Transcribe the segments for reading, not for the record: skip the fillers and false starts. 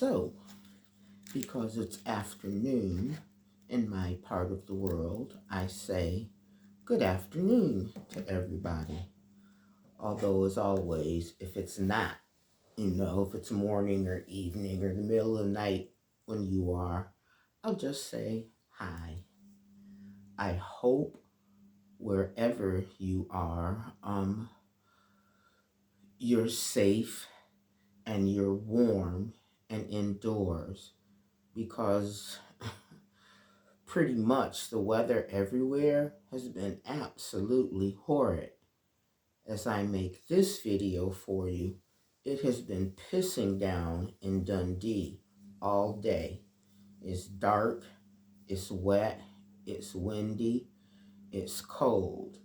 So, because it's afternoon in my part of the world, I say good afternoon to everybody. Although, as always, if it's not, if it's morning or evening or the middle of the night when you are, I'll just say hi. I hope wherever you are, you're safe and you're warm and indoors because pretty much the weather everywhere has been absolutely horrid. As I make this video for you, it has been pissing down in Dundee all day. It's dark, it's wet, it's windy, it's cold.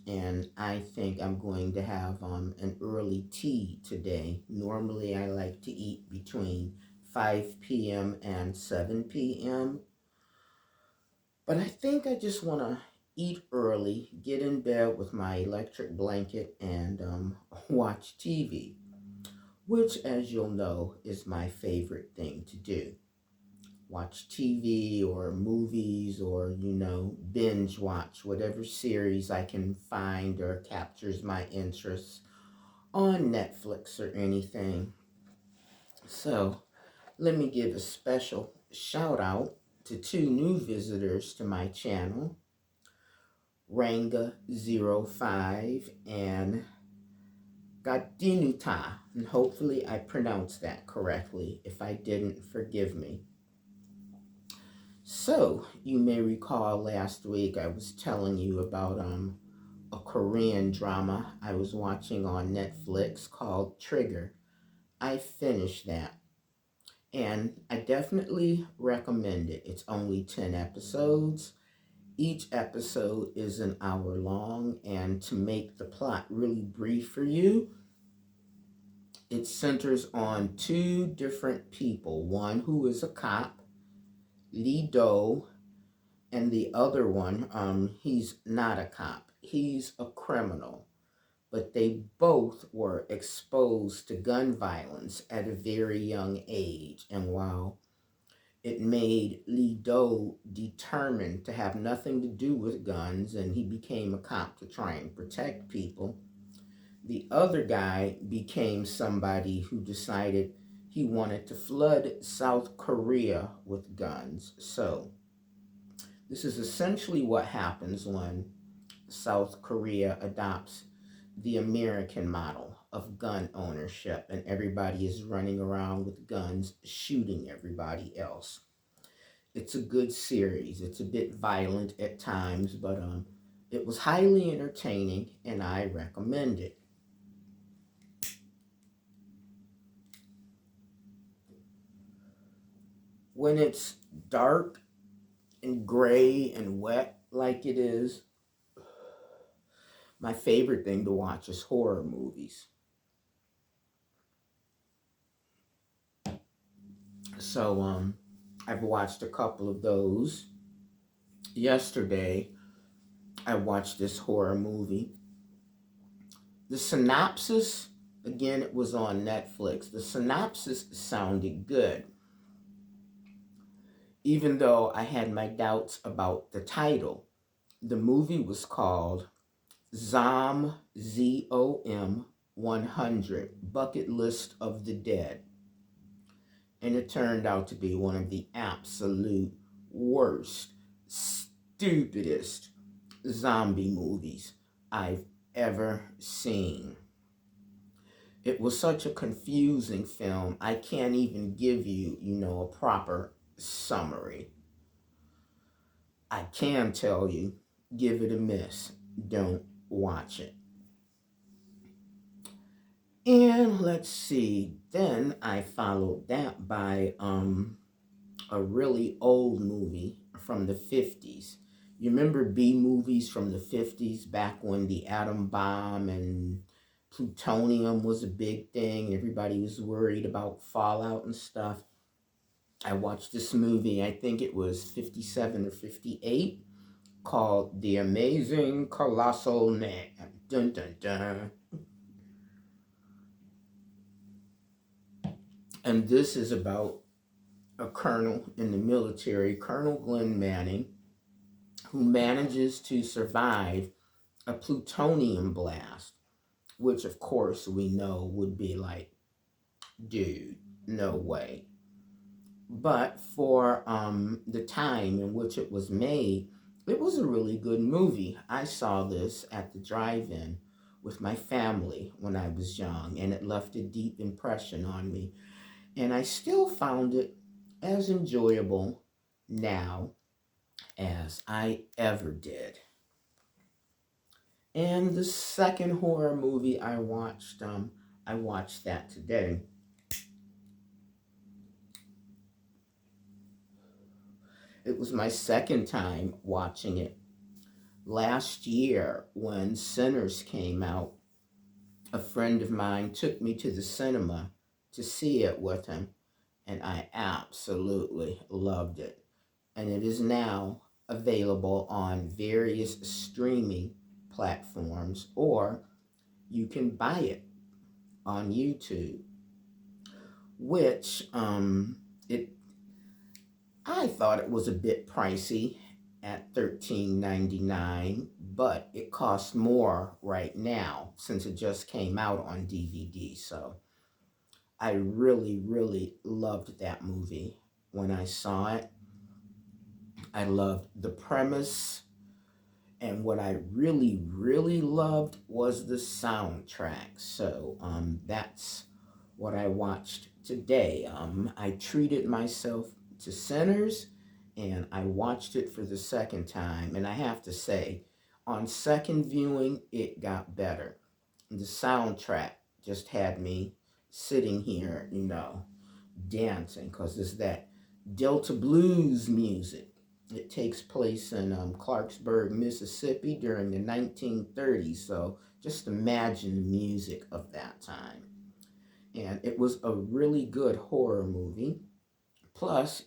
And I think I'm going to have an early tea today. Normally I like to eat between 5 p.m. and 7 p.m. But I think I just want to eat early, get in bed with my electric blanket, and watch TV, which, as you'll know, is my favorite thing to do. Watch TV or movies or, binge watch whatever series I can find or captures my interest on Netflix or anything. So, let me give a special shout out to two new visitors to my channel, Ranga05 and Gadinuta, and hopefully I pronounced that correctly. If I didn't, forgive me. So, you may recall last week I was telling you about a Korean drama I was watching on Netflix called Trigger. I finished that, and I definitely recommend it. It's only 10 episodes. Each episode is an hour long, and to make the plot really brief for you, it centers on two different people. One who is a cop, Lee Do, and the other one, he's not a cop. He's a criminal. But they both were exposed to gun violence at a very young age. And while it made Lee Do determined to have nothing to do with guns, and he became a cop to try and protect people, the other guy became somebody who decided he wanted to flood South Korea with guns. So, this is essentially what happens when South Korea adopts the American model of gun ownership and everybody is running around with guns shooting everybody else. It's a good series. It's a bit violent at times, but it was highly entertaining and I recommend it. When it's dark and gray and wet like it is, my favorite thing to watch is horror movies. So I've watched a couple of those. Yesterday, I watched this horror movie. The synopsis, again, it was on Netflix. The synopsis sounded good, even though I had my doubts about the title. The movie was called ZOM, Z-O-M 100, Bucket List of the Dead. And it turned out to be one of the absolute worst, stupidest zombie movies I've ever seen. It was such a confusing film, I can't even give you, a proper summary. I can tell you, give it a miss. Don't watch it. And let's see, then I followed that by a really old movie from the 50s. You remember B movies from the 50s, back when the atom bomb and plutonium was a big thing. Everybody was worried about fallout and stuff. I watched this movie, I think it was 57 or 58, called The Amazing Colossal Man. Dun, dun, dun. And this is about a colonel in the military, Colonel Glenn Manning, who manages to survive a plutonium blast, which of course we know would be like, dude, no way. But for the time in which it was made, it was a really good movie. I saw this at the drive-in with my family when I was young, and it left a deep impression on me. And I still found it as enjoyable now as I ever did. And the second horror movie I watched that today. It was my second time watching it. Last year, when Sinners came out, a friend of mine took me to the cinema to see it with him, and I absolutely loved it. And it is now available on various streaming platforms, or you can buy it on YouTube, which it I thought it was a bit pricey at $13.99, but it costs more right now since it just came out on DVD. So I really, really loved that movie when I saw it. I loved the premise, and what I really, really loved was the soundtrack. So that's what I watched today. I treated myself to Sinners, and I watched it for the second time. And I have to say, on second viewing, it got better. The soundtrack just had me sitting here, dancing, because it's that Delta blues music. It takes place in Clarksburg, Mississippi during the 1930s. So just imagine the music of that time. And it was a really good horror movie. Plus,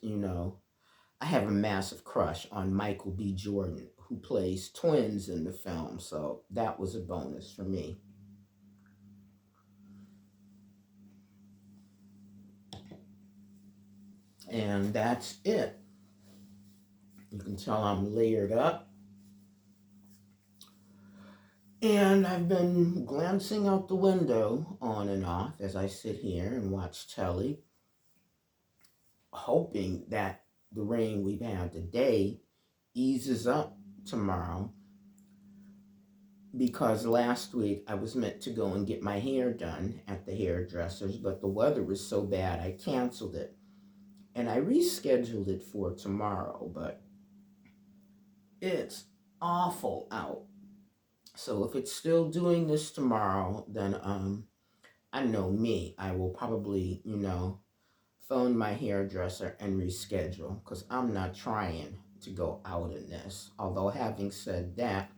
I have a massive crush on Michael B. Jordan, who plays twins in the film. So that was a bonus for me. And that's it. You can tell I'm layered up. And I've been glancing out the window on and off as I sit here and watch telly, hoping that the rain we've had today eases up tomorrow, because last week I was meant to go and get my hair done at the hairdresser's, but the weather was so bad I canceled it. And I rescheduled it for tomorrow, but it's awful out. So if it's still doing this tomorrow, then I know me. I will probably, phone my hairdresser and reschedule, because I'm not trying to go out in this. Although having said that,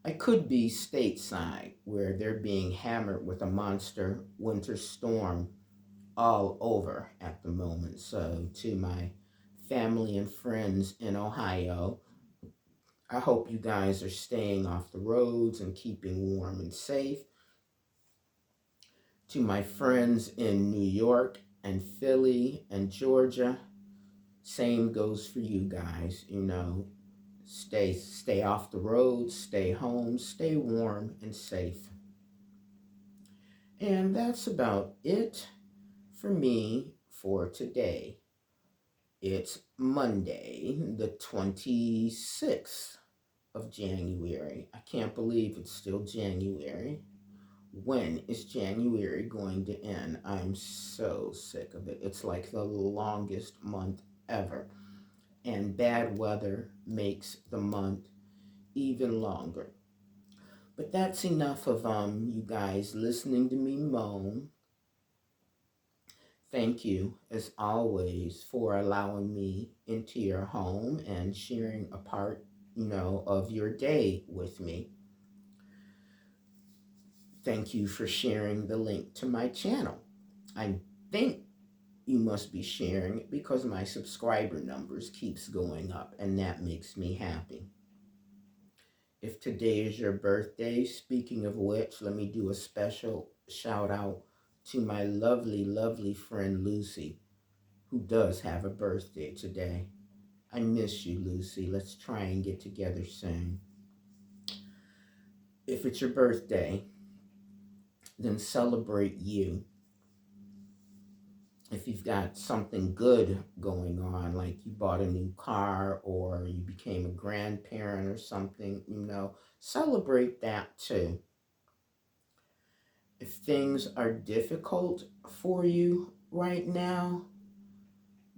I could be stateside where they're being hammered with a monster winter storm all over at the moment. So to my family and friends in Ohio, I hope you guys are staying off the roads and keeping warm and safe. To my friends in New York and Philly and Georgia, same goes for you guys. Stay off the roads, stay home, stay warm and safe. And that's about it for me for today. It's Monday, the 26th of January. I can't believe it's still January. When is January going to end? I'm so sick of it. It's like the longest month ever. And bad weather makes the month even longer. But that's enough of you guys listening to me moan. Thank you, as always, for allowing me into your home and sharing a part, of your day with me. Thank you for sharing the link to my channel. I think you must be sharing it because my subscriber numbers keeps going up, and that makes me happy. If today is your birthday, speaking of which, let me do a special shout out to my lovely, lovely friend Lucy, who does have a birthday today. I miss you, Lucy. Let's try and get together soon. If it's your birthday, then celebrate you. If you've got something good going on, like you bought a new car or you became a grandparent or something, celebrate that too. If things are difficult for you right now,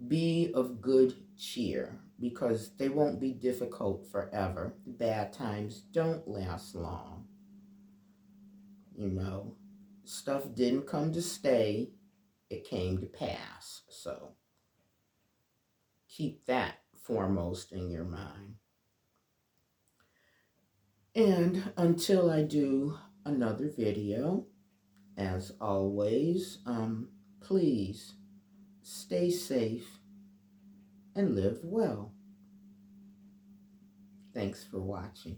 be of good cheer because they won't be difficult forever. Bad times don't last long. Stuff didn't come to stay, it came to pass. So keep that foremost in your mind. And until I do another video, as always, please stay safe and live well. Thanks for watching.